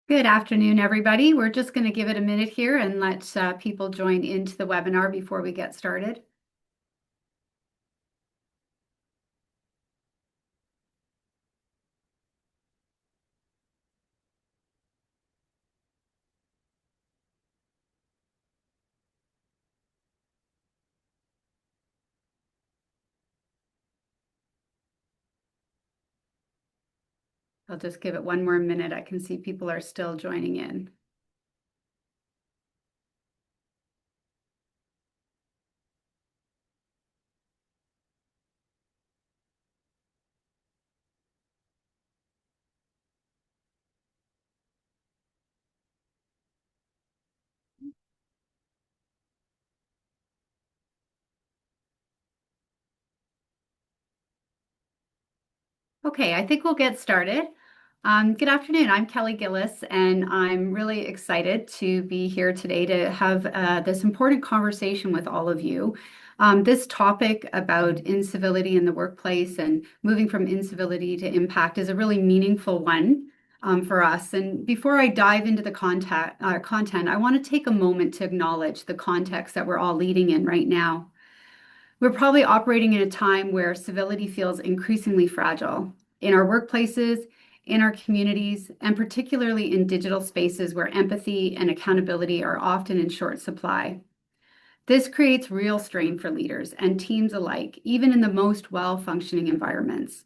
Good afternoon, everybody. We're just going to give it a minute here and let people join into the webinar before we get started. I'll just give it one more minute. I can see people are still joining in. Okay, I think we'll get started. Good afternoon. I'm Kelly Gillis, and I'm really excited to be here today to have this important conversation with all of you. This topic about incivility in the workplace and moving from incivility to impact is a really meaningful one for us. And before I dive into the content, I want to take a moment to acknowledge the context that we're all leading in right now. We're probably operating in a time where civility feels increasingly fragile in our workplaces, in our communities, and particularly in digital spaces where empathy and accountability are often in short supply. This creates real strain for leaders and teams alike, even in the most well-functioning environments.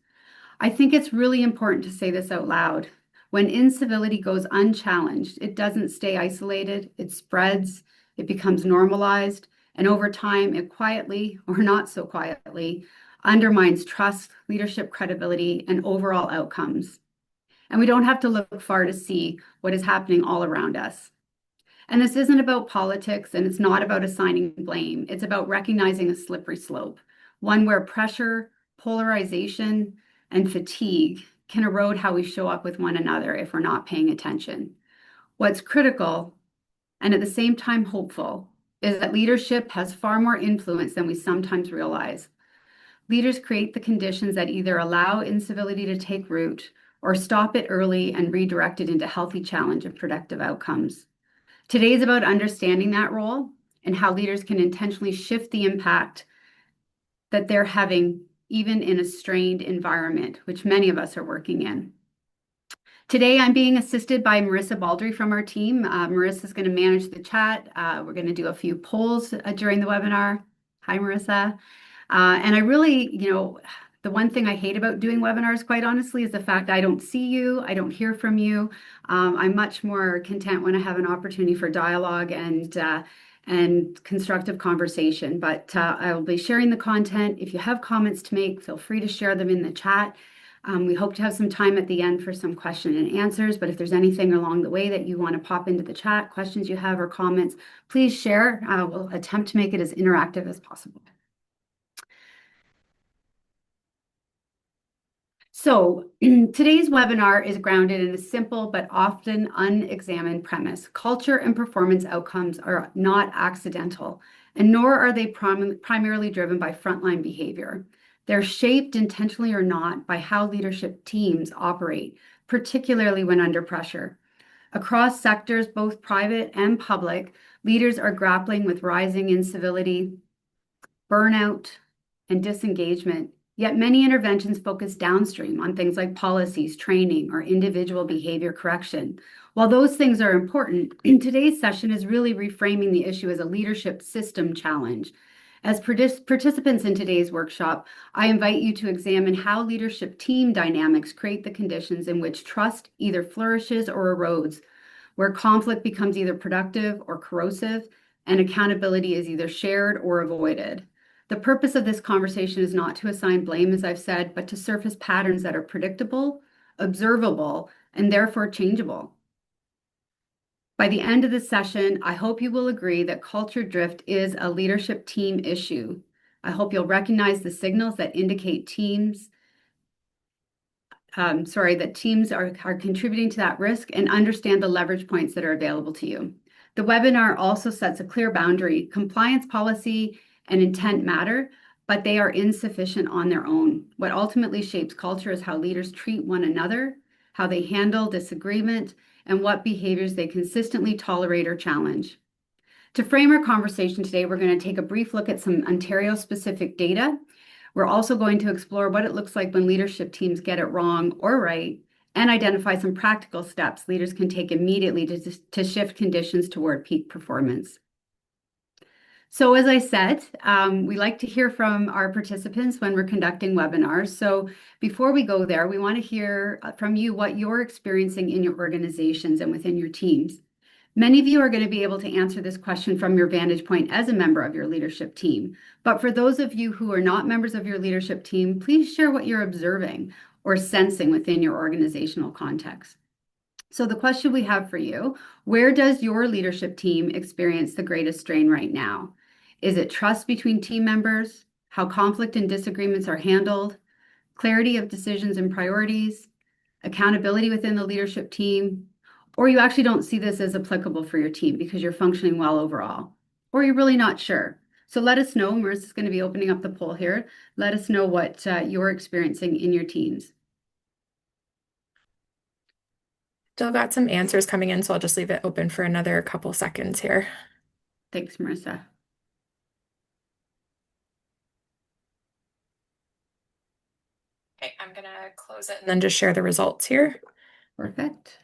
I think it's really important to say this out loud. When incivility goes unchallenged, it doesn't stay isolated, it spreads, it becomes normalized, and over time, it quietly, or not so quietly, undermines trust, leadership credibility, and overall outcomes. And we don't have to look far to see what is happening all around us. And this isn't about politics and it's not about assigning blame. It's about recognizing a slippery slope, one where pressure, polarization, and fatigue can erode how we show up with one another if we're not paying attention. What's critical and at the same time hopeful is that leadership has far more influence than we sometimes realize. Leaders create the conditions that either allow incivility to take root or stop it early and redirect it into healthy challenge and productive outcomes. Today is about understanding that role and how leaders can intentionally shift the impact that they're having, even in a strained environment, which many of us are working in. Today, I'm being assisted by Marissa Baldry from our team. Marissa is going to manage the chat. We're going to do a few polls during the webinar. Hi, Marissa. And I really, the one thing I hate about doing webinars, quite honestly, is the fact I don't see you, I don't hear from you. I'm much more content when I have an opportunity for dialogue and constructive conversation. But I will be sharing the content. If you have comments to make, feel free to share them in the chat. We hope to have some time at the end for some question and answers, but if there's anything along the way that you want to pop into the chat, questions you have or comments, please share. We'll attempt to make it as interactive as possible. So today's webinar is grounded in a simple but often unexamined premise. Culture and performance outcomes are not accidental, and nor are they primarily driven by frontline behavior. They're shaped intentionally or not by how leadership teams operate, particularly when under pressure. Across sectors, both private and public, leaders are grappling with rising incivility, burnout, and disengagement. Yet many interventions focus downstream on things like policies, training, or individual behavior correction. While those things are important, today's session is really reframing the issue as a leadership system challenge. As participants in today's workshop, I invite you to examine how leadership team dynamics create the conditions in which trust either flourishes or erodes, where conflict becomes either productive or corrosive, and accountability is either shared or avoided. The purpose of this conversation is not to assign blame, as I've said, but to surface patterns that are predictable, observable, and therefore changeable. By the end of the session, I hope you will agree that culture drift is a leadership team issue. I hope you'll recognize the signals that indicate that teams are contributing to that risk and understand the leverage points that are available to you. The webinar also sets a clear boundary. Compliance policy and intent matter, but they are insufficient on their own. What ultimately shapes culture is how leaders treat one another, how they handle disagreement, and what behaviors they consistently tolerate or challenge. To frame our conversation today, we're going to take a brief look at some Ontario-specific data. We're also going to explore what it looks like when leadership teams get it wrong or right, and identify some practical steps leaders can take immediately to shift conditions toward peak performance. So as I said, we like to hear from our participants when we're conducting webinars. So before we go there, we want to hear from you what you're experiencing in your organizations and within your teams. Many of you are going to be able to answer this question from your vantage point as a member of your leadership team. But for those of you who are not members of your leadership team, please share what you're observing or sensing within your organizational context. So the question we have for you, where does your leadership team experience the greatest strain right now? Is it trust between team members, how conflict and disagreements are handled, clarity of decisions and priorities, accountability within the leadership team, or you actually don't see this as applicable for your team because you're functioning well overall, or you're really not sure? So let us know. Marissa's going to be opening up the poll here. Let us know what you're experiencing in your teams. Still got some answers coming in, so I'll just leave it open for another couple seconds here. Thanks, Marissa. Okay, I'm gonna close it and then just share the results here. Perfect.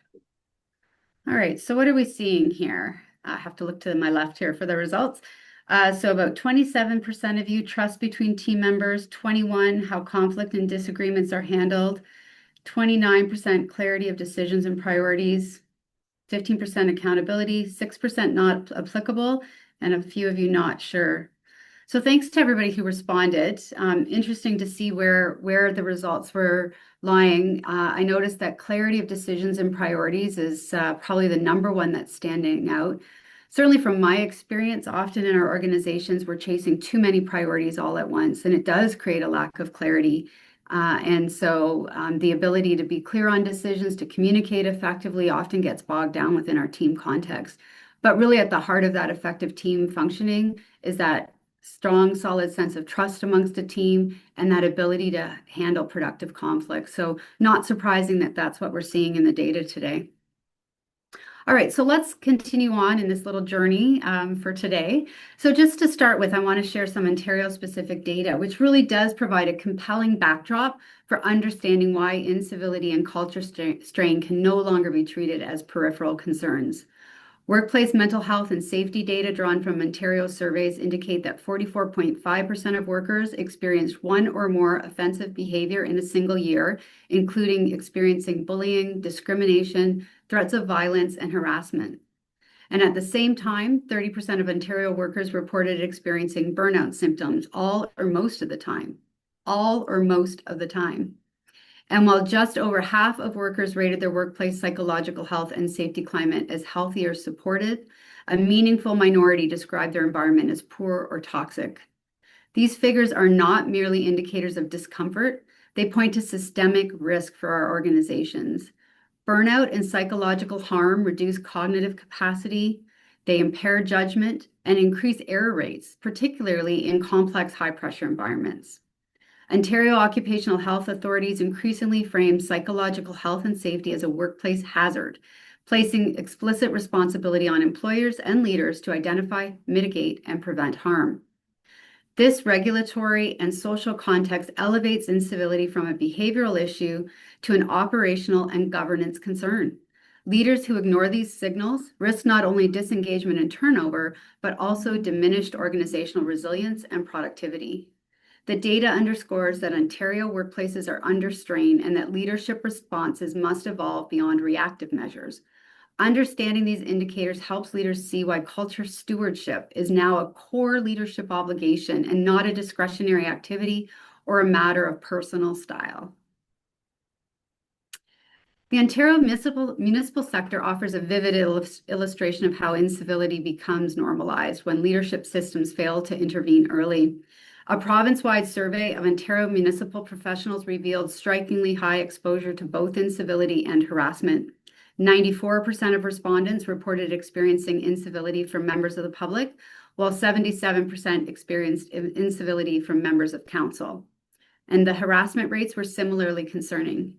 All right, so what are we seeing here? I have to look to my left here for the results. So about 27% of you trust between team members, 21 how conflict and disagreements are handled, 29% clarity of decisions and priorities, 15% accountability, 6% not applicable, and a few of you not sure. So thanks to everybody who responded. Interesting to see where the results were lying. I noticed that clarity of decisions and priorities is probably the number one that's standing out. Certainly from my experience, often in our organizations, we're chasing too many priorities all at once, and it does create a lack of clarity. And so the ability to be clear on decisions, to communicate effectively often gets bogged down within our team context. But really at the heart of that effective team functioning is that strong, solid sense of trust amongst a team and that ability to handle productive conflict. So not surprising that that's what we're seeing in the data today. All right, so let's continue on in this little journey for today. So just to start with, I want to share some Ontario-specific data, which really does provide a compelling backdrop for understanding why incivility and culture strain can no longer be treated as peripheral concerns. Workplace mental health and safety data drawn from Ontario surveys indicate that 44.5% of workers experienced one or more offensive behavior in a single year, including experiencing bullying, discrimination, threats of violence, and harassment. And at the same time, 30% of Ontario workers reported experiencing burnout symptoms all or most of the time. All or most of the time. And while just over half of workers rated their workplace psychological health and safety climate as healthy or supported, a meaningful minority described their environment as poor or toxic. These figures are not merely indicators of discomfort, they point to systemic risk for our organizations. Burnout and psychological harm reduce cognitive capacity, they impair judgment, and increase error rates, particularly in complex high-pressure environments. Ontario occupational health authorities increasingly frame psychological health and safety as a workplace hazard, placing explicit responsibility on employers and leaders to identify, mitigate, and prevent harm. This regulatory and social context elevates incivility from a behavioral issue to an operational and governance concern. Leaders who ignore these signals risk not only disengagement and turnover, but also diminished organizational resilience and productivity. The data underscores that Ontario workplaces are under strain and that leadership responses must evolve beyond reactive measures. Understanding these indicators helps leaders see why culture stewardship is now a core leadership obligation and not a discretionary activity or a matter of personal style. The Ontario municipal sector offers a vivid illustration of how incivility becomes normalized when leadership systems fail to intervene early. A province-wide survey of Ontario municipal professionals revealed strikingly high exposure to both incivility and harassment. 94% of respondents reported experiencing incivility from members of the public, while 77% experienced incivility from members of council. And the harassment rates were similarly concerning.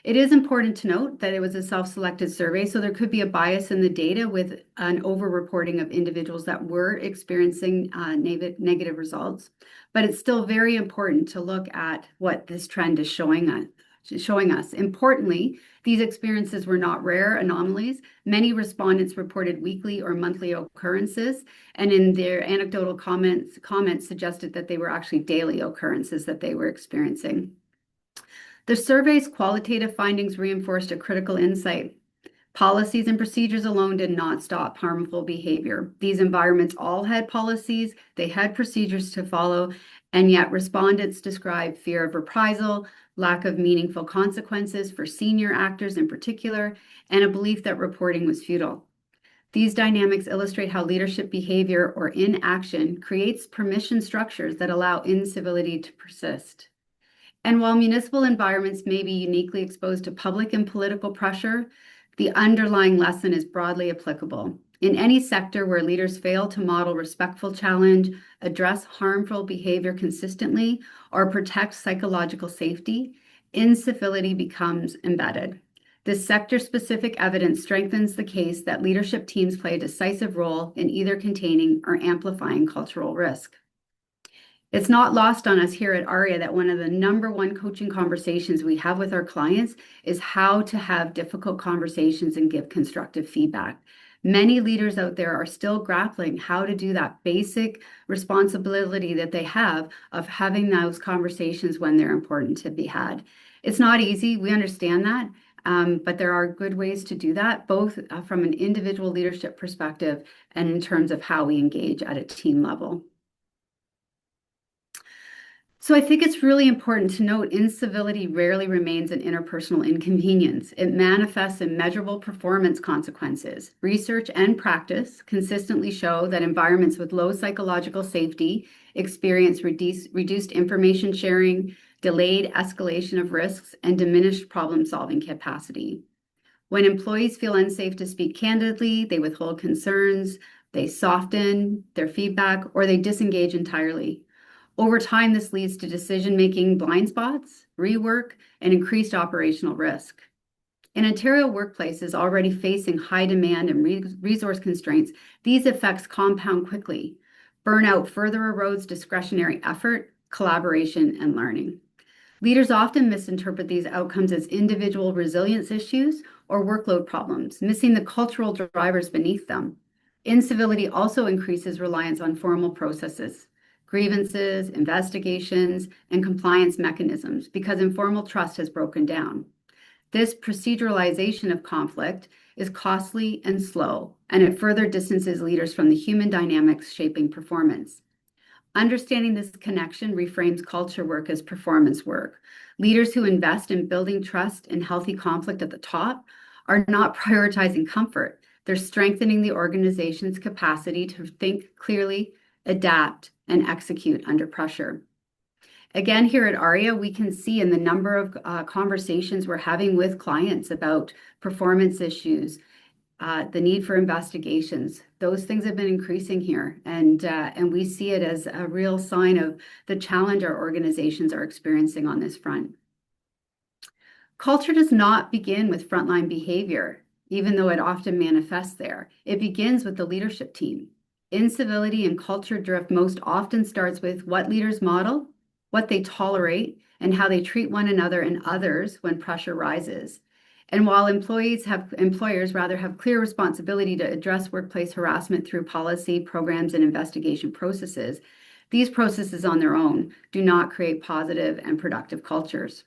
It is important to note that it was a self-selected survey, so there could be a bias in the data with an over-reporting of individuals that were experiencing negative results. But it's still very important to look at what this trend is showing us. Importantly, these experiences were not rare anomalies. Many respondents reported weekly or monthly occurrences, and in their anecdotal comments suggested that they were actually daily occurrences that they were experiencing. The survey's qualitative findings reinforced a critical insight. Policies and procedures alone did not stop harmful behavior. These environments all had policies, they had procedures to follow, and yet respondents described fear of reprisal, lack of meaningful consequences for senior actors in particular, and a belief that reporting was futile. These dynamics illustrate how leadership behavior or inaction creates permission structures that allow incivility to persist. And while municipal environments may be uniquely exposed to public and political pressure, the underlying lesson is broadly applicable. In any sector where leaders fail to model respectful challenge, address harmful behavior consistently, or protect psychological safety, incivility becomes embedded. This sector-specific evidence strengthens the case that leadership teams play a decisive role in either containing or amplifying cultural risk. It's not lost on us here at ARIA that one of the number one coaching conversations we have with our clients is how to have difficult conversations and give constructive feedback. Many leaders out there are still grappling how to do that basic responsibility that they have of having those conversations when they're important to be had. It's not easy, we understand that, but there are good ways to do that, both from an individual leadership perspective and in terms of how we engage at a team level. So I think it's really important to note incivility rarely remains an interpersonal inconvenience. It manifests in measurable performance consequences. Research and practice consistently show that environments with low psychological safety experience reduced information sharing, delayed escalation of risks, and diminished problem-solving capacity. When employees feel unsafe to speak candidly, they withhold concerns, they soften their feedback, or they disengage entirely. Over time, this leads to decision-making blind spots, rework, and increased operational risk. In Ontario workplaces already facing high demand and resource constraints, these effects compound quickly. Burnout further erodes discretionary effort, collaboration, and learning. Leaders often misinterpret these outcomes as individual resilience issues or workload problems, missing the cultural drivers beneath them. Incivility also increases reliance on formal processes, grievances, investigations, and compliance mechanisms because informal trust has broken down. This proceduralization of conflict is costly and slow, and it further distances leaders from the human dynamics shaping performance. Understanding this connection reframes culture work as performance work. Leaders who invest in building trust and healthy conflict at the top are not prioritizing comfort. They're strengthening the organization's capacity to think clearly, adapt, and execute under pressure. Again, here at ARIA, we can see in the number of conversations we're having with clients about performance issues, the need for investigations. Those things have been increasing here, and we see it as a real sign of the challenge our organizations are experiencing on this front. Culture does not begin with frontline behavior, even though it often manifests there. It begins with the leadership team. Incivility and culture drift most often starts with what leaders model, what they tolerate, and how they treat one another and others when pressure rises. And while employers have clear responsibility to address workplace harassment through policy, programs, and investigation processes, these processes on their own do not create positive and productive cultures.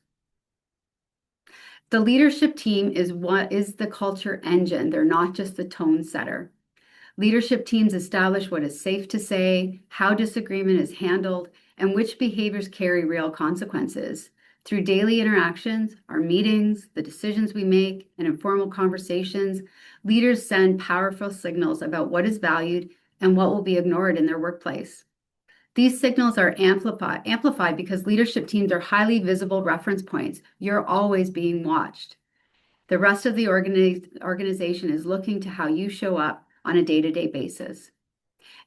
The leadership team is what is the culture engine. They're not just the tone setter. Leadership teams establish what is safe to say, how disagreement is handled, and which behaviors carry real consequences. Through daily interactions, our meetings, the decisions we make, and informal conversations, leaders send powerful signals about what is valued and what will be ignored in their workplace. These signals are amplified because leadership teams are highly visible reference points. You're always being watched. The rest of the organization is looking to how you show up on a day-to-day basis.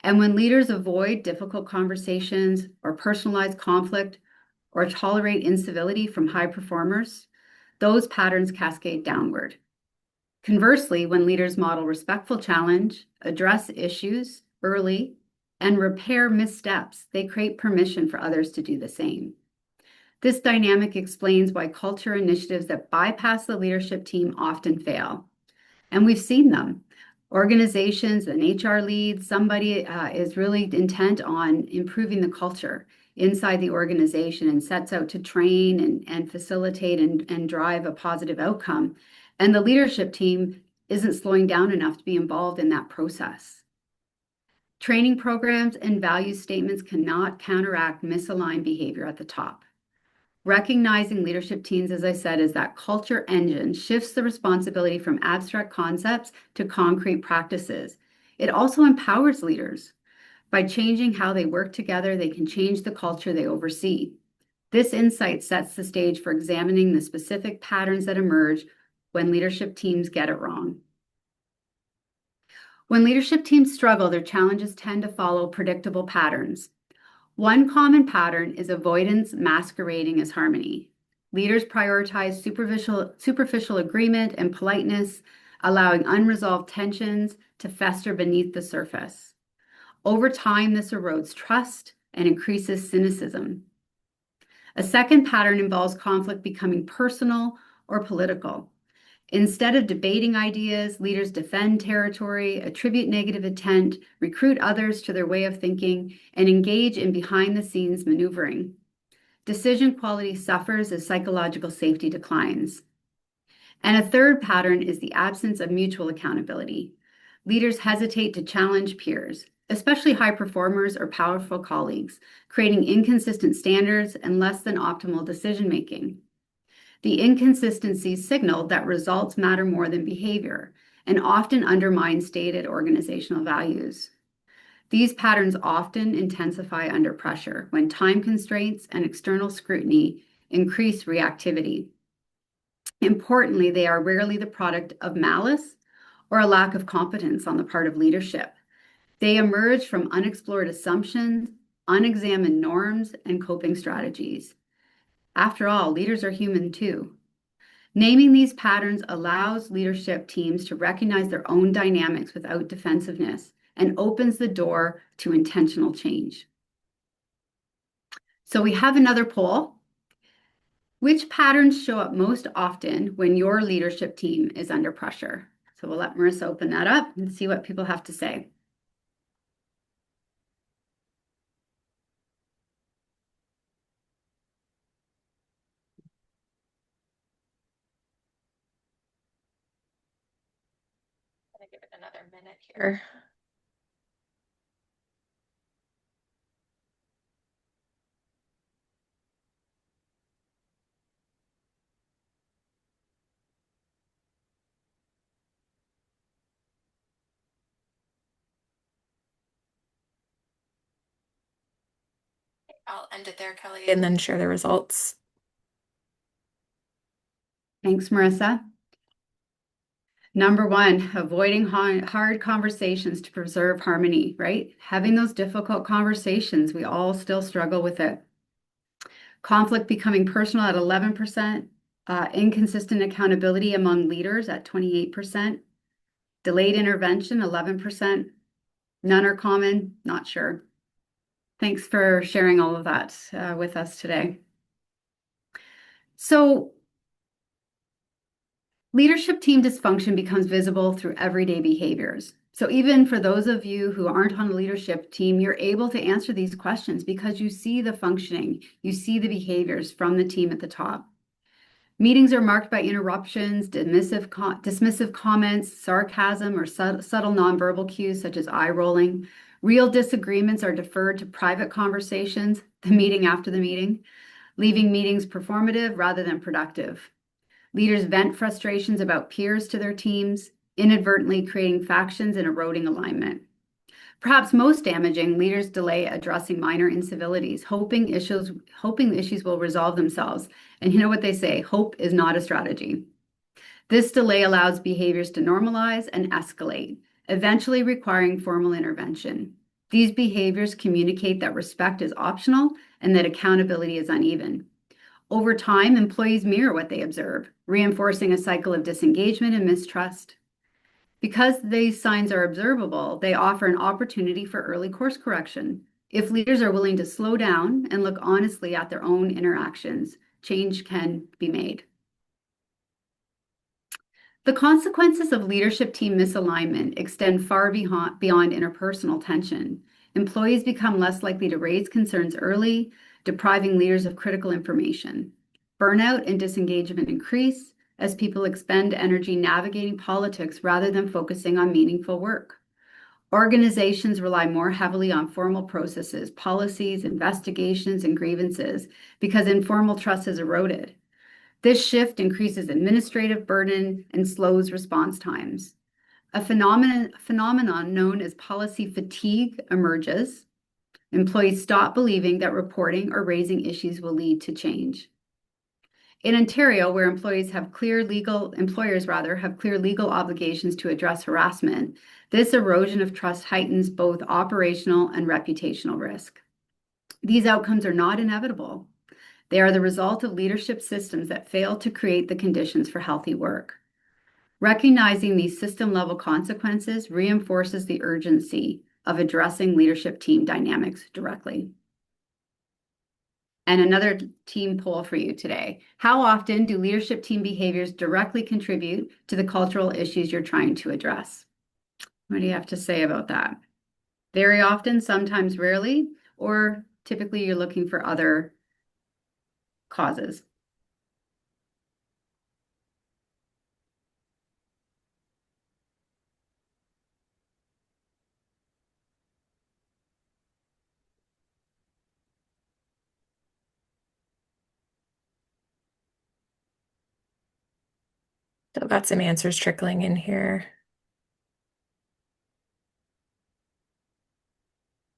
And when leaders avoid difficult conversations or personalized conflict or tolerate incivility from high performers, those patterns cascade downward. Conversely, when leaders model respectful challenge, address issues early, and repair missteps, they create permission for others to do the same. This dynamic explains why culture initiatives that bypass the leadership team often fail. And we've seen them. Organizations, an HR lead, somebody is really intent on improving the culture inside the organization and sets out to train and facilitate and drive a positive outcome. And the leadership team isn't slowing down enough to be involved in that process. Training programs and value statements cannot counteract misaligned behavior at the top. Recognizing leadership teams, as I said, is that culture engine shifts the responsibility from abstract concepts to concrete practices. It also empowers leaders. By changing how they work together, they can change the culture they oversee. This insight sets the stage for examining the specific patterns that emerge when leadership teams get it wrong. When leadership teams struggle, their challenges tend to follow predictable patterns. One common pattern is avoidance masquerading as harmony. Leaders prioritize superficial agreement and politeness, allowing unresolved tensions to fester beneath the surface. Over time, this erodes trust and increases cynicism. A second pattern involves conflict becoming personal or political. Instead of debating ideas, leaders defend territory, attribute negative intent, recruit others to their way of thinking, and engage in behind-the-scenes maneuvering. Decision quality suffers as psychological safety declines. And a third pattern is the absence of mutual accountability. Leaders hesitate to challenge peers, especially high performers or powerful colleagues, creating inconsistent standards and less than optimal decision-making. The inconsistencies signal that results matter more than behavior and often undermine stated organizational values. These patterns often intensify under pressure when time constraints and external scrutiny increase reactivity. Importantly, they are rarely the product of malice or a lack of competence on the part of leadership. They emerge from unexplored assumptions, unexamined norms, and coping strategies. After all, leaders are human too. Naming these patterns allows leadership teams to recognize their own dynamics without defensiveness and opens the door to intentional change. So we have another poll. Which patterns show up most often when your leadership team is under pressure? So we'll let Marissa open that up and see what people have to say. I'm gonna give it another minute here. I'll end it there, Kelly, and then share the results. Thanks, Marissa. Number one, avoiding hard conversations to preserve harmony, right? Having those difficult conversations, we all still struggle with it. Conflict becoming personal at 11%, inconsistent accountability among leaders at 28%, delayed intervention 11%, none are common, not sure. Thanks for sharing all of that with us today. So, leadership team dysfunction becomes visible through everyday behaviors. So even for those of you who aren't on a leadership team, you're able to answer these questions because you see the functioning, you see the behaviors from the team at the top. Meetings are marked by interruptions, dismissive comments, sarcasm, or subtle nonverbal cues such as eye rolling. Real disagreements are deferred to private conversations, the meeting after the meeting, leaving meetings performative rather than productive. Leaders vent frustrations about peers to their teams, inadvertently creating factions and eroding alignment. Perhaps most damaging, leaders delay addressing minor incivilities, hoping the issues will resolve themselves. And you know what they say, hope is not a strategy. This delay allows behaviors to normalize and escalate, eventually requiring formal intervention. These behaviors communicate that respect is optional and that accountability is uneven. Over time, employees mirror what they observe, reinforcing a cycle of disengagement and mistrust. Because these signs are observable, they offer an opportunity for early course correction. If leaders are willing to slow down and look honestly at their own interactions, change can be made. The consequences of leadership team misalignment extend far beyond interpersonal tension. Employees become less likely to raise concerns early, depriving leaders of critical information. Burnout and disengagement increase as people expend energy navigating politics rather than focusing on meaningful work. Organizations rely more heavily on formal processes, policies, investigations, and grievances because informal trust has eroded. This shift increases administrative burden and slows response times. A phenomenon known as policy fatigue emerges. Employees stop believing that reporting or raising issues will lead to change. In Ontario, where employers rather have clear legal obligations to address harassment, this erosion of trust heightens both operational and reputational risk. These outcomes are not inevitable. They are the result of leadership systems that fail to create the conditions for healthy work. Recognizing these system-level consequences reinforces the urgency of addressing leadership team dynamics directly. And another team poll for you today. How often do leadership team behaviors directly contribute to the cultural issues you're trying to address? What do you have to say about that? Very often, sometimes rarely, or typically you're looking for other causes. Still got some answers trickling in here.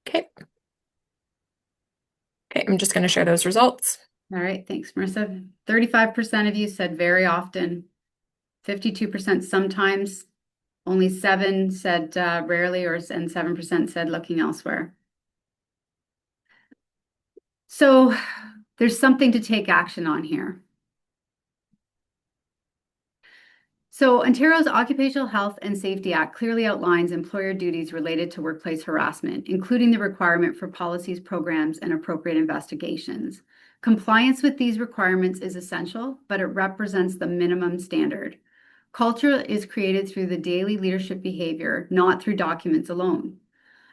Okay. Okay, I'm just going to share those results. All right, thanks, Marissa. 35% of you said very often, 52% sometimes, only 7 said rarely, and 7% said looking elsewhere. So there's something to take action on here. So Ontario's Occupational Health and Safety Act clearly outlines employer duties related to workplace harassment, including the requirement for policies, programs, and appropriate investigations. Compliance with these requirements is essential, but it represents the minimum standard. Culture is created through the daily leadership behavior, not through documents alone.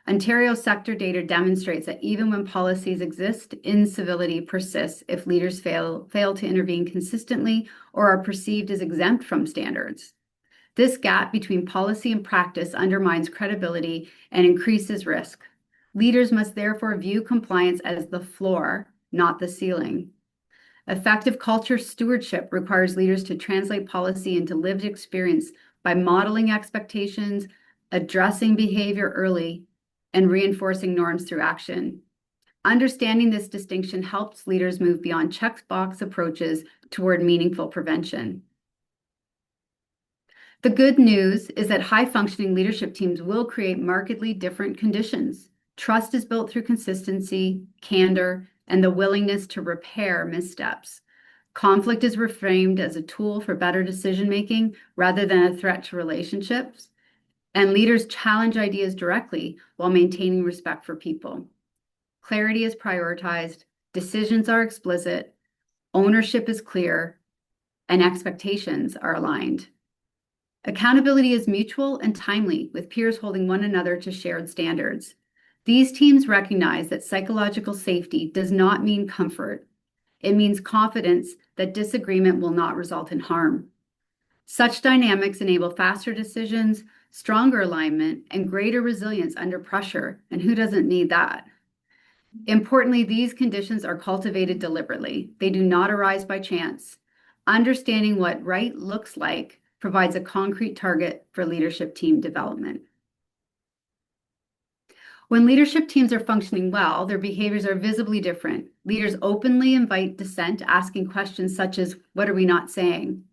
Ontario sector data demonstrates that even when policies exist, incivility persists if leaders fail to intervene consistently or are perceived as exempt from standards. This gap between policy and practice undermines credibility and increases risk. Leaders must therefore view compliance as the floor, not the ceiling. Effective culture stewardship requires leaders to translate policy into lived experience by modeling expectations, addressing behavior early, and reinforcing norms through action. Understanding this distinction helps leaders move beyond checkbox approaches toward meaningful prevention. The good news is that high-functioning leadership teams will create markedly different conditions. Trust is built through consistency, candor, and the willingness to repair missteps. Conflict is reframed as a tool for better decision-making rather than a threat to relationships. And leaders challenge ideas directly while maintaining respect for people. Clarity is prioritized, decisions are explicit, ownership is clear, and expectations are aligned. Accountability is mutual and timely, with peers holding one another to shared standards. These teams recognize that psychological safety does not mean comfort. It means confidence that disagreement will not result in harm. Such dynamics enable faster decisions, stronger alignment, and greater resilience under pressure. And who doesn't need that? Importantly, these conditions are cultivated deliberately. They do not arise by chance. Understanding what right looks like provides a concrete target for leadership team development. When leadership teams are functioning well, their behaviors are visibly different. Leaders openly invite dissent, asking questions such as, "What are we not saying?"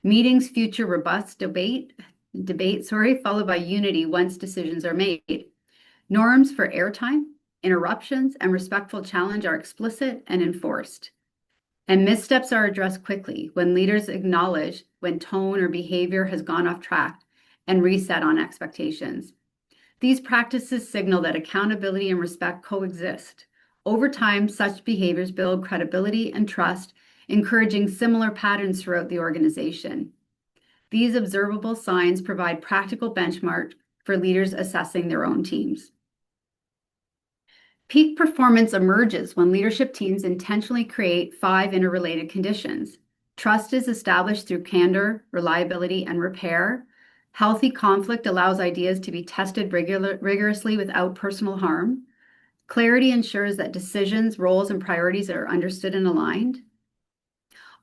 Meetings feature robust debate, followed by unity once decisions are made. Norms for airtime, interruptions, and respectful challenge are explicit and enforced. And missteps are addressed quickly when leaders acknowledge when tone or behavior has gone off track and reset on expectations. These practices signal that accountability and respect coexist. Over time, such behaviors build credibility and trust, encouraging similar patterns throughout the organization. These observable signs provide practical benchmarks for leaders assessing their own teams. Peak performance emerges when leadership teams intentionally create five interrelated conditions. Trust is established through candor, reliability, and repair. Healthy conflict allows ideas to be tested rigorously without personal harm. Clarity ensures that decisions, roles, and priorities are understood and aligned.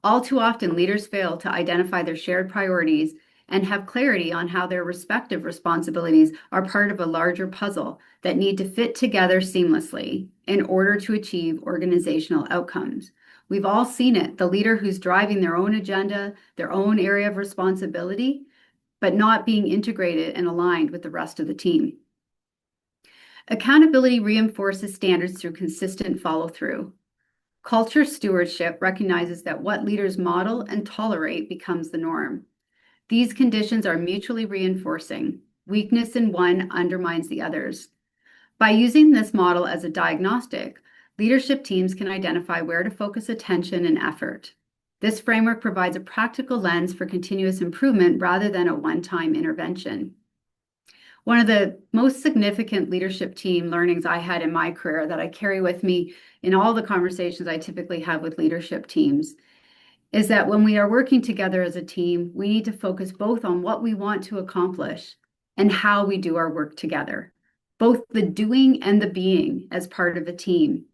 All too often, leaders fail to identify their shared priorities and have clarity on how their respective responsibilities are part of a larger puzzle that need to fit together seamlessly in order to achieve organizational outcomes. We've all seen it, the leader who's driving their own agenda, their own area of responsibility, but not being integrated and aligned with the rest of the team. Accountability reinforces standards through consistent follow through. Culture stewardship recognizes that what leaders model and tolerate becomes the norm. These conditions are mutually reinforcing. Weakness in one undermines the others. By using this model as a diagnostic, leadership teams can identify where to focus attention and effort. This framework provides a practical lens for continuous improvement rather than a one-time intervention. One of the most significant leadership team learnings I had in my career that I carry with me in all the conversations I typically have with leadership teams is that when we are working together as a team, we need to focus both on what we want to accomplish and how we do our work together, both the doing and the being as part of a team.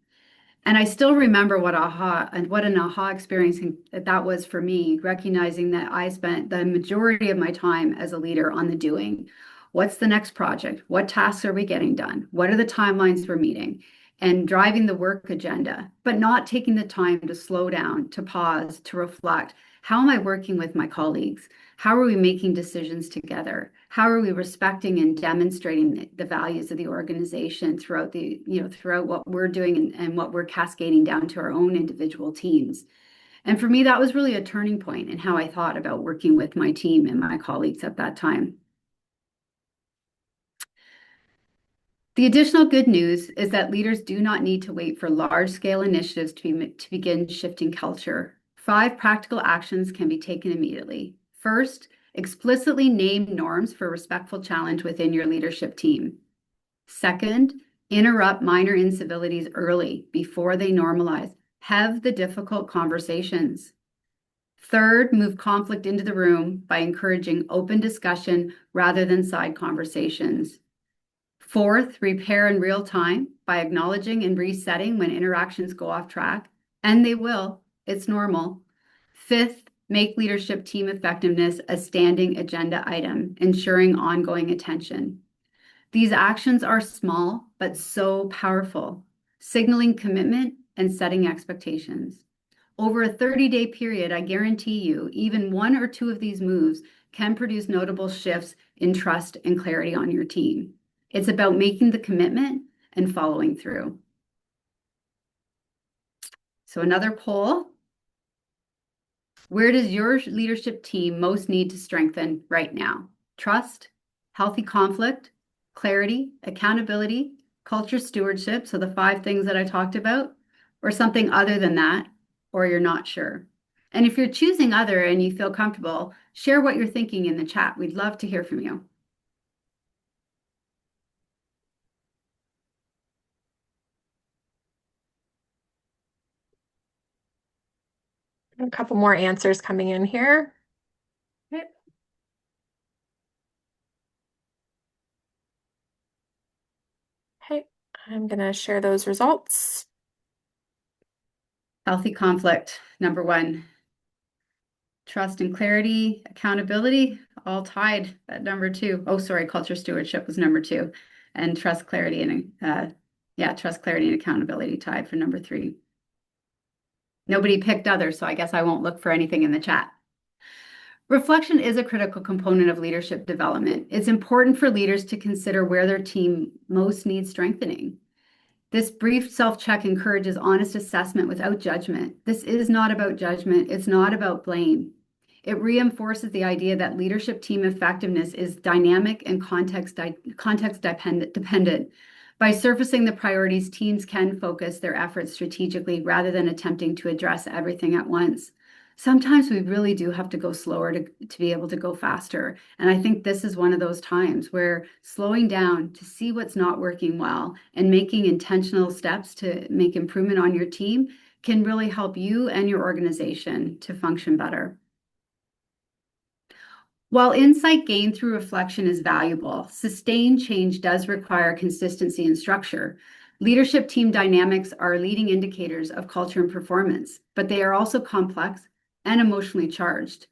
And I still remember what an aha experience that was for me, recognizing that I spent the majority of my time as a leader on the doing. What's the next project? What tasks are we getting done? What are the timelines we're meeting? And driving the work agenda, but not taking the time to slow down, to pause, to reflect. How am I working with my colleagues? How are we making decisions together? How are we respecting and demonstrating the values of the organization throughout what we're doing and what we're cascading down to our own individual teams? And for me, that was really a turning point in how I thought about working with my team and my colleagues at that time. The additional good news is that leaders do not need to wait for large-scale initiatives to begin shifting culture. Five practical actions can be taken immediately. First, explicitly name norms for respectful challenge within your leadership team. Second, interrupt minor incivilities early before they normalize. Have the difficult conversations. Third, move conflict into the room by encouraging open discussion rather than side conversations. Fourth, repair in real time by acknowledging and resetting when interactions go off track, and they will. It's normal. Fifth, make leadership team effectiveness a standing agenda item, ensuring ongoing attention. These actions are small, but so powerful, signaling commitment and setting expectations. Over a 30-day period, I guarantee you, even one or two of these moves can produce notable shifts in trust and clarity on your team. It's about making the commitment and following through. So another poll, where does your leadership team most need to strengthen right now? Trust, healthy conflict, clarity, accountability, culture stewardship, so the five things that I talked about, or something other than that, or you're not sure. And if you're choosing other and you feel comfortable, share what you're thinking in the chat. We'd love to hear from you. A couple more answers coming in here. Okay. Okay, I'm going to share those results. Healthy conflict, number one. Trust and clarity, accountability, all tied at number two. Oh, sorry, culture stewardship was number two. And trust, clarity, and trust, clarity, and accountability tied for number three. Nobody picked others, so I guess I won't look for anything in the chat. Reflection is a critical component of leadership development. It's important for leaders to consider where their team most needs strengthening. This brief self-check encourages honest assessment without judgment. This is not about judgment. It's not about blame. It reinforces the idea that leadership team effectiveness is dynamic and context dependent. By surfacing the priorities, teams can focus their efforts strategically rather than attempting to address everything at once. Sometimes we really do have to go slower to be able to go faster. And I think this is one of those times where slowing down to see what's not working well and making intentional steps to make improvement on your team can really help you and your organization to function better. While insight gained through reflection is valuable, sustained change does require consistency and structure. Leadership team dynamics are leading indicators of culture and performance, but they are also complex and emotionally charged.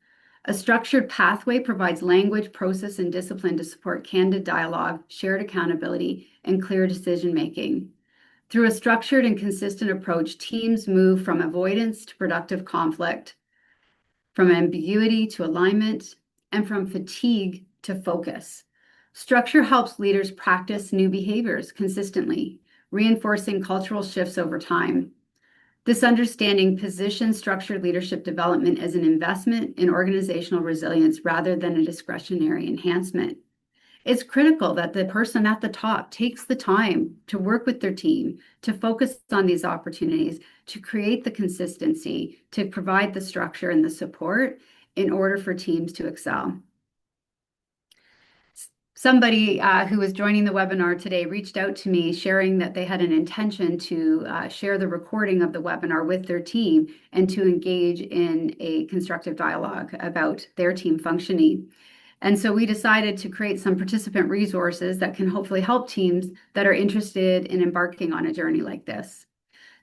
A structured pathway provides language, process, and discipline to support candid dialogue, shared accountability, and clear decision making. Through a structured and consistent approach, teams move from avoidance to productive conflict, from ambiguity to alignment, and from fatigue to focus. Structure helps leaders practice new behaviors consistently, reinforcing cultural shifts over time. This understanding positions structured leadership development as an investment in organizational resilience rather than a discretionary enhancement. It's critical that the person at the top takes the time to work with their team, to focus on these opportunities, to create the consistency, to provide the structure and the support in order for teams to excel. Somebody who was joining the webinar today reached out to me sharing that they had an intention to share the recording of the webinar with their team and to engage in a constructive dialogue about their team functioning. And so we decided to create some participant resources that can hopefully help teams that are interested in embarking on a journey like this.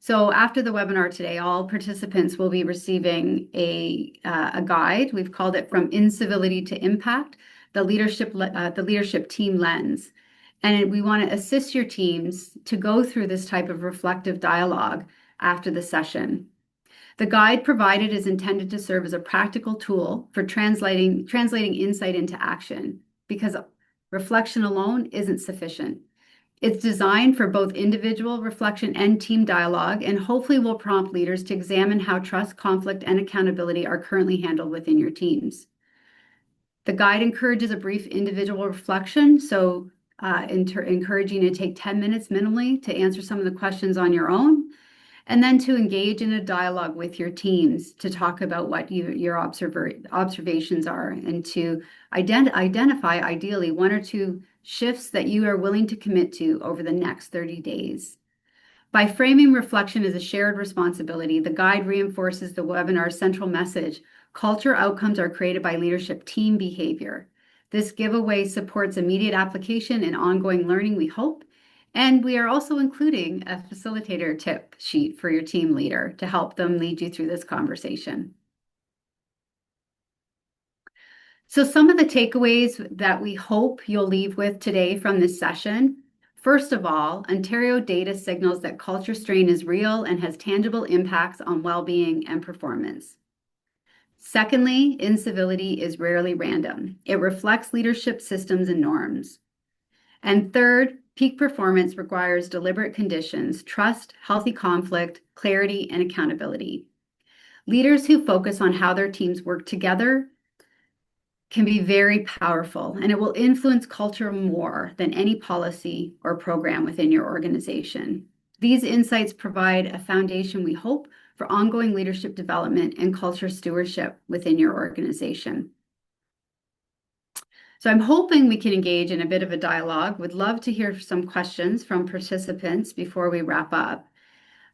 So after the webinar today, all participants will be receiving a guide. We've called it From Incivility to Impact, the leadership team lens. And we want to assist your teams to go through this type of reflective dialogue after the session. The guide provided is intended to serve as a practical tool for translating insight into action because reflection alone isn't sufficient. It's designed for both individual reflection and team dialogue, and hopefully will prompt leaders to examine how trust, conflict, and accountability are currently handled within your teams. The guide encourages a brief individual reflection, so encouraging you to take 10 minutes minimally to answer some of the questions on your own, and then to engage in a dialogue with your teams to talk about what your observations are and to identify ideally one or two shifts that you are willing to commit to over the next 30 days. By framing reflection as a shared responsibility, the guide reinforces the webinar's central message. Culture outcomes are created by leadership team behavior. This giveaway supports immediate application and ongoing learning, we hope. And we are also including a facilitator tip sheet for your team leader to help them lead you through this conversation. So some of the takeaways that we hope you'll leave with today from this session. First of all, Ontario data signals that culture strain is real and has tangible impacts on well-being and performance. Secondly, incivility is rarely random. It reflects leadership systems and norms. And third, peak performance requires deliberate conditions, trust, healthy conflict, clarity, and accountability. Leaders who focus on how their teams work together can be very powerful, and it will influence culture more than any policy or program within your organization. These insights provide a foundation, we hope, for ongoing leadership development and culture stewardship within your organization. So I'm hoping we can engage in a bit of a dialogue. Would love to hear some questions from participants before we wrap up.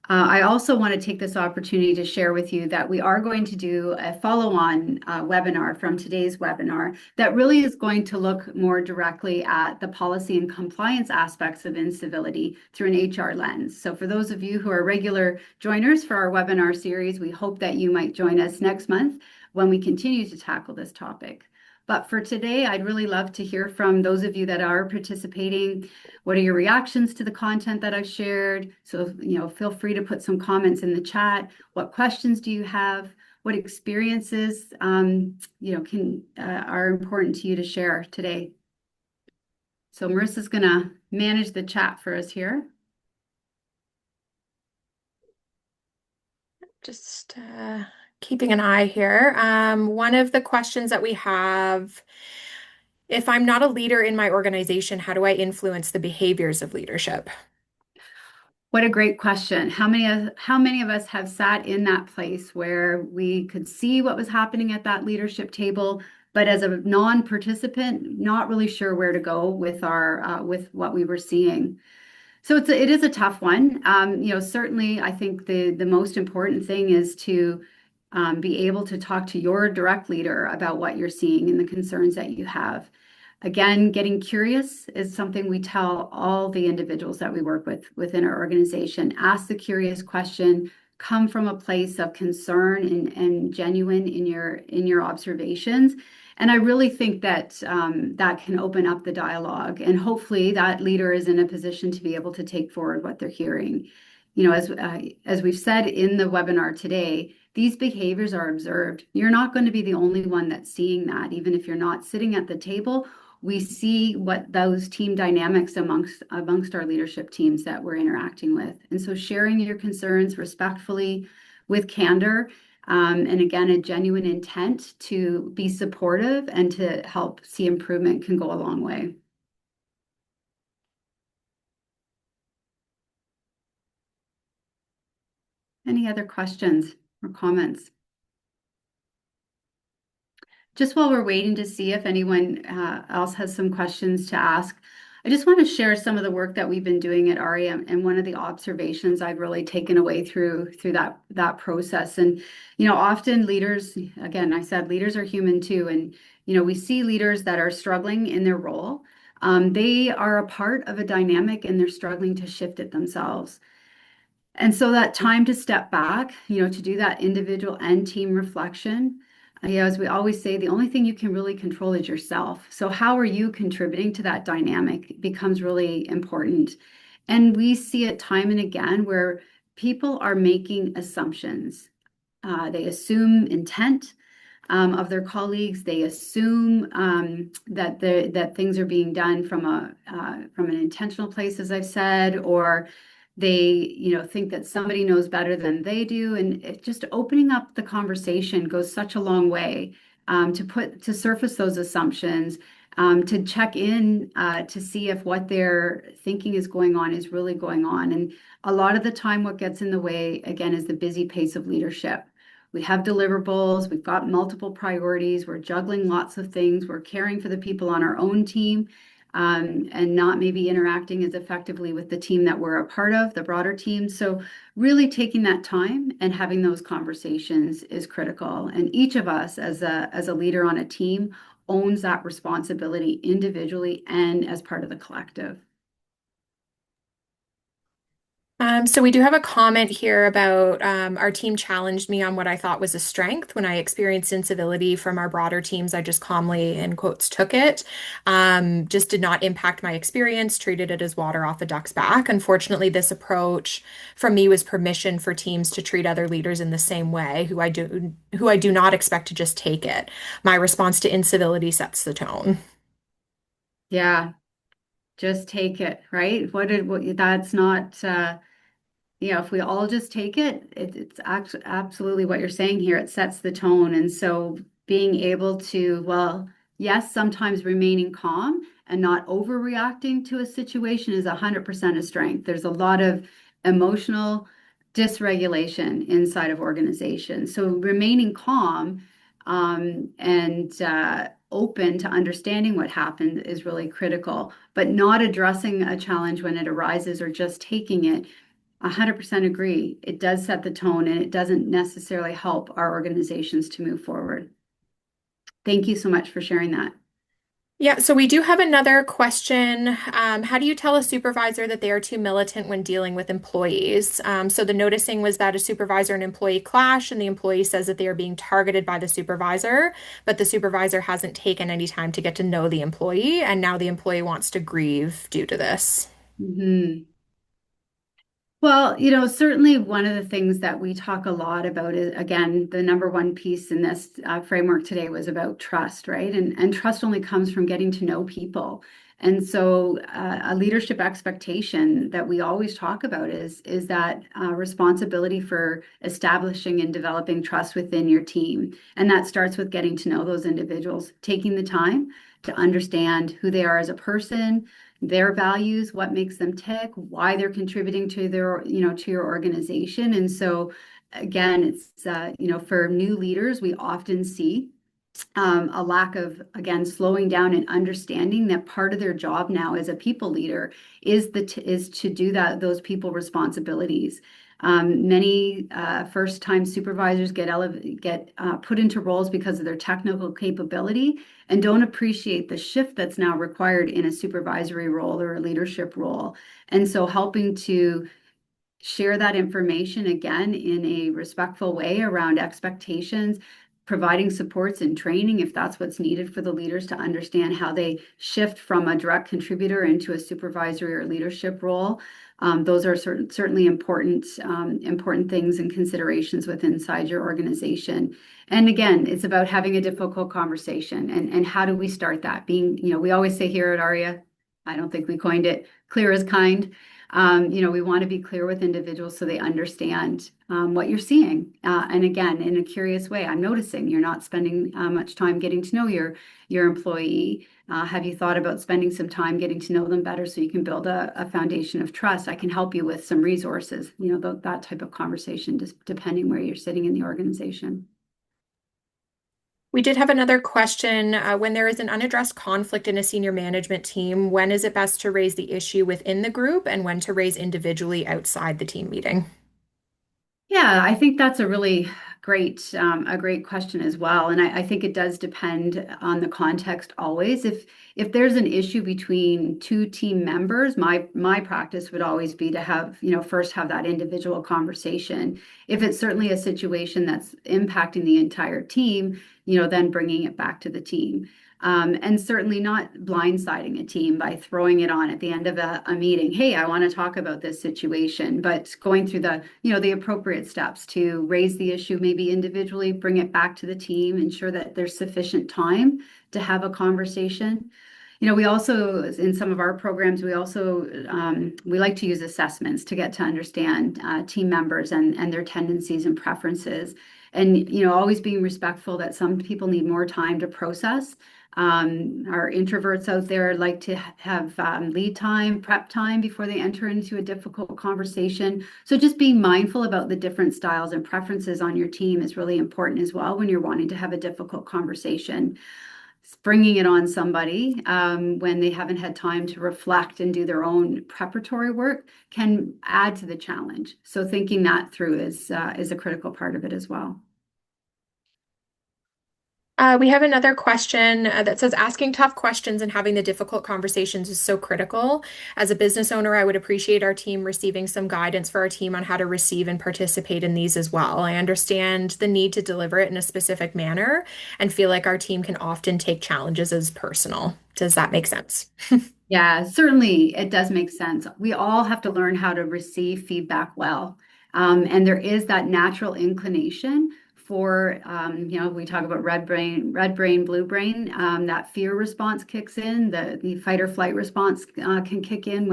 I also want to take this opportunity to share with you that we are going to do a follow-on webinar from today's webinar that really is going to look more directly at the policy and compliance aspects of incivility through an HR lens. So for those of you who are regular joiners for our webinar series, we hope that you might join us next month when we continue to tackle this topic. But for today, I'd really love to hear from those of you that are participating. What are your reactions to the content that I've shared? So, feel free to put some comments in the chat. What questions do you have? What experiences, are important to you to share today? So Marissa's going to manage the chat for us here. Just keeping an eye here. One of the questions that we have, if I'm not a leader in my organization, how do I influence the behaviors of leadership? What a great question. How many of us have sat in that place where we could see what was happening at that leadership table, but as a non-participant, not really sure where to go with our with what we were seeing. So it is a tough one. Certainly, I think the most important thing is to be able to talk to your direct leader about what you're seeing and the concerns that you have. Again, getting curious is something we tell all the individuals that we work with within our organization. Ask the curious question, come from a place of concern and genuine in your observations. And I really think that that can open up the dialogue, and hopefully that leader is in a position to be able to take forward what they're hearing. As we've said in the webinar today, these behaviors are observed. You're not going to be the only one that's seeing that, even if you're not sitting at the table. We see what those team dynamics amongst our leadership teams that we're interacting with. And so sharing your concerns respectfully with candor, and again, a genuine intent to be supportive and to help see improvement can go a long way. Any other questions or comments? Just while we're waiting to see if anyone else has some questions to ask, I just want to share some of the work that we've been doing at REM and one of the observations I've really taken away through that process. And often leaders, again, I said leaders are human too, and we see leaders that are struggling in their role. They are a part of a dynamic and they're struggling to shift it themselves. And so that time to step back, to do that individual and team reflection, as we always say, the only thing you can really control is yourself. So how are you contributing to that dynamic becomes really important. And we see it time and again where people are making assumptions. They assume intent of their colleagues. They assume that things are being done from an intentional place, as I've said, or they think that somebody knows better than they do, and just opening up the conversation goes such a long way to surface those assumptions, to check in to see if what they're thinking is going on is really going on. And a lot of the time what gets in the way again is the busy pace of leadership. We have deliverables, we've got multiple priorities, we're juggling lots of things, we're caring for the people on our own team, and not maybe interacting as effectively with the team that we're a part of, the broader team. So really taking that time and having those conversations is critical. And each of us as a leader on a team owns that responsibility individually and as part of the collective. So we do have a comment here about our team challenged me on what I thought was a strength. When I experienced incivility from our broader teams, I just calmly, in quotes, took it. Just did not impact my experience, treated it as water off a duck's back. Unfortunately, this approach from me was permission for teams to treat other leaders in the same way, who I do not expect to just take it. My response to incivility sets the tone. Yeah, just take it, right? That's not if we all just take it, it's actually absolutely what you're saying here. It sets the tone. And so being able to, well, yes, sometimes remaining calm and not overreacting to a situation is 100% a strength. There's a lot of emotional dysregulation inside of organizations. So remaining calm and open to understanding what happened is really critical, but not addressing a challenge when it arises or just taking it. 100% agree. It does set the tone and it doesn't necessarily help our organizations to move forward. Thank you so much for sharing that. Yeah, so we do have another question. How do you tell a supervisor that they are too militant when dealing with employees? So the noticing was that a supervisor and employee clash, and the employee says that they are being targeted by the supervisor, but the supervisor hasn't taken any time to get to know the employee, and now the employee wants to grieve due to this. Mhm. Well, certainly one of the things that we talk a lot about is, again, the number one piece in this framework today was about trust, right? And trust only comes from getting to know people And so, a leadership expectation that we always talk about is that responsibility for establishing and developing trust within your team. And that starts with getting to know those individuals, taking the time to understand who they are as a person, their values, what makes them tick, why they're contributing to to your organization. And so, again, it's for new leaders, we often see a lack of, again, slowing down and understanding that part of their job now as a people leader is to do those people responsibilities. Many first-time supervisors get put into roles because of their technical capability and don't appreciate the shift that's now required in a supervisory role or a leadership role. And so, helping to share that information again in a respectful way around expectations, providing supports and training if that's what's needed for the leaders to understand how they shift from a direct contributor into a supervisory or leadership role. Those are certainly important things and considerations within inside your organization. And again, it's about having a difficult conversation and how do we start that? We always say here at ARIA, I don't think we coined it, clear as kind. We want to be clear with individuals so they understand what you're seeing. And again, in a curious way, I'm noticing you're not spending much time getting to know your employee. Have you thought about spending some time getting to know them better so you can build a foundation of trust? I can help you with some resources, that type of conversation, just depending where you're sitting in the organization. We did have another question. When there is an unaddressed conflict in a senior management team, when is it best to raise the issue within the group and when to raise individually outside the team meeting? Yeah, I think that's a great question as well. And I think it does depend on the context always. If there's an issue between two team members, my practice would always be to have, first have that individual conversation. If it's certainly a situation that's impacting the entire team, then bringing it back to the team. And certainly not blindsiding a team by throwing it on at the end of a meeting. Hey, I want to talk about this situation, but going through the appropriate steps to raise the issue, maybe individually, bring it back to the team, ensure that there's sufficient time to have a conversation. We also, in some of our programs, we like to use assessments to get to understand team members and their tendencies and preferences. And, always being respectful that some people need more time to process. Our introverts out there like to have lead time, prep time before they enter into a difficult conversation. So just being mindful about the different styles and preferences on your team is really important as well when you're wanting to have a difficult conversation. Springing it on somebody when they haven't had time to reflect and do their own preparatory work can add to the challenge. So thinking that through is a critical part of it as well. We have another question that says asking tough questions and having the difficult conversations is so critical. As a business owner, I would appreciate our team receiving some guidance for our team on how to receive and participate in these as well. I understand the need to deliver it in a specific manner and feel like our team can often take challenges as personal. Does that make sense? Yeah, certainly it does make sense. We all have to learn how to receive feedback well. And there is that natural inclination for, we talk about red brain, blue brain. That fear response kicks in, the fight or flight response can kick in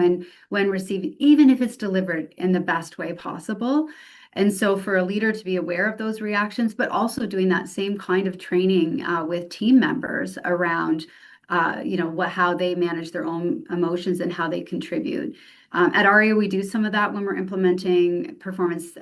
when receiving, even if it's delivered in the best way possible. And so for a leader to be aware of those reactions, but also doing that same kind of training with team members around how they manage their own emotions and how they contribute. At ARIA, we do some of that when we're implementing performance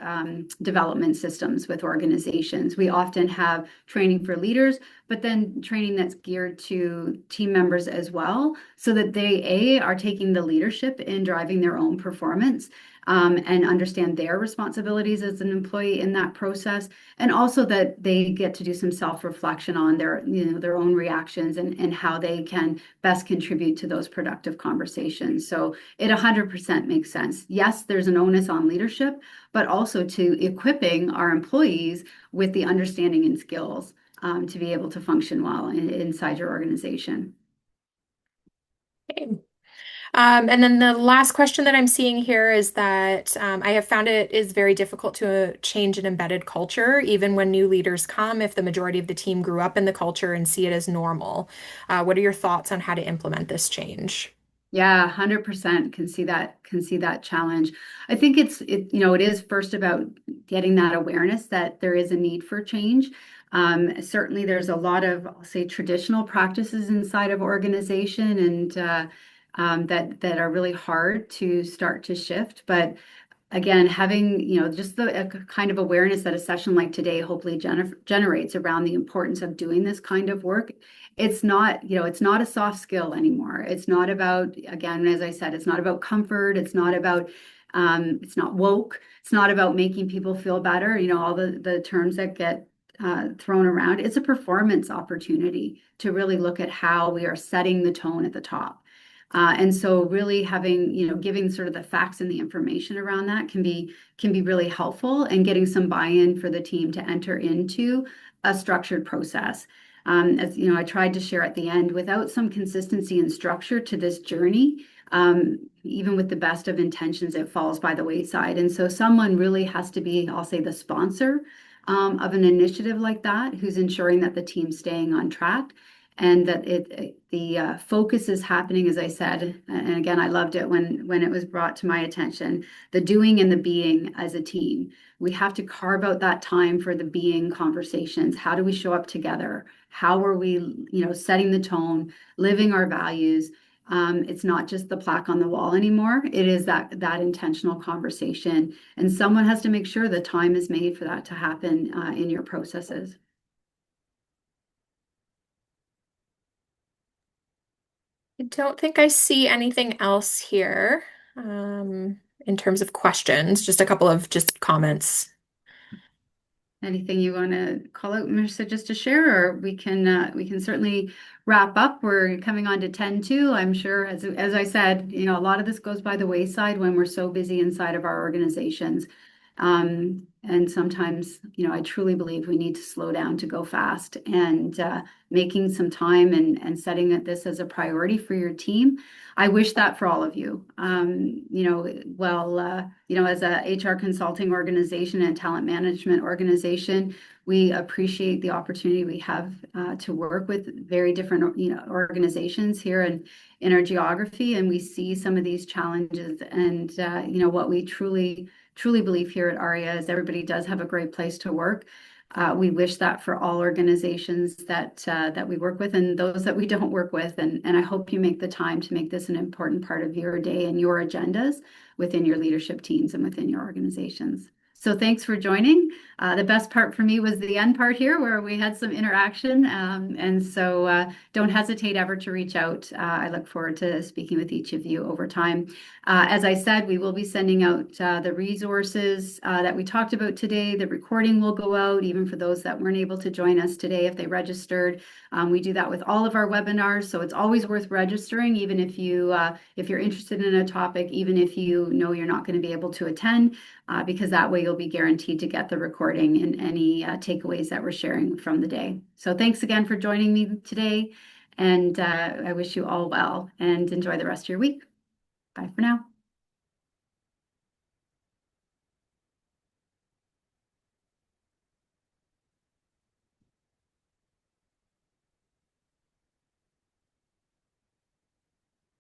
development systems with organizations. We often have training for leaders, but then training that's geared to team members as well, so that they are taking the leadership in driving their own performance. And understand their responsibilities as an employee in that process, and also that they get to do some self-reflection on their own reactions and how they can best contribute to those productive conversations. So it 100% makes sense. Yes, there's an onus on leadership, but also to equipping our employees with the understanding and skills to be able to function well inside your organization. Okay. And then the last question that I'm seeing here is that I have found it is very difficult to change an embedded culture, even when new leaders come, if the majority of the team grew up in the culture and see it as normal. What are your thoughts on how to implement this change? Yeah, 100% can see that challenge. I think it is first about getting that awareness that there is a need for change. Certainly there's a lot of, I'll say, traditional practices inside of organization and that are really hard to start to shift. But again, having, just the kind of awareness that a session like today hopefully generates around the importance of doing this kind of work. It's not a soft skill anymore. It's not about, again, as I said, it's not about comfort. It's not woke. It's not about making people feel better. All the terms that get thrown around. It's a performance opportunity to really look at how we are setting the tone at the top. And so really having, giving sort of the facts and the information around that can be really helpful and getting some buy-in for the team to enter into a structured process. As I tried to share at the end, without some consistency and structure to this journey, even with the best of intentions, it falls by the wayside. And so someone really has to be, I'll say, the sponsor of an initiative like that, who's ensuring that the team's staying on track and that the focus is happening, as I said. And again, I loved it when it was brought to my attention, the doing and the being as a team. We have to carve out that time for the being conversations. How do we show up together? How are we, setting the tone, living our values? It's not just the plaque on the wall anymore. It is that intentional conversation, and someone has to make sure the time is made for that to happen in your processes. I don't think I see anything else here in terms of questions, just a couple of just comments. Anything you want to call out, Marissa, just to share, or we can certainly wrap up. We're coming on to 10 too. I'm sure, as I said, a lot of this goes by the wayside when we're so busy inside of our organizations. And sometimes, I truly believe we need to slow down to go fast and making some time and setting this as a priority for your team. I wish that for all of you. As a HR consulting organization and talent management organization, we appreciate the opportunity we have to work with very different, organizations here in our geography, and we see some of these challenges. And what we truly believe here at ARIA is everybody does have a great place to work. We wish that for all organizations that we work with and those that we don't work with. And I hope you make the time to make this an important part of your day and your agendas within your leadership teams and within your organizations. So thanks for joining. The best part for me was the end part here where we had some interaction. And so don't hesitate ever to reach out. I look forward to speaking with each of you over time. As I said, we will be sending out the resources that we talked about today. The recording will go out even for those that weren't able to join us today if they registered. We do that with all of our webinars, so it's always worth registering, even if you're interested in a topic, even if you know you're not going to be able to attend, because that way you'll be guaranteed to get the recording and any takeaways that we're sharing from the day. So thanks again for joining me today, and I wish you all well and enjoy the rest of your week. Bye for now.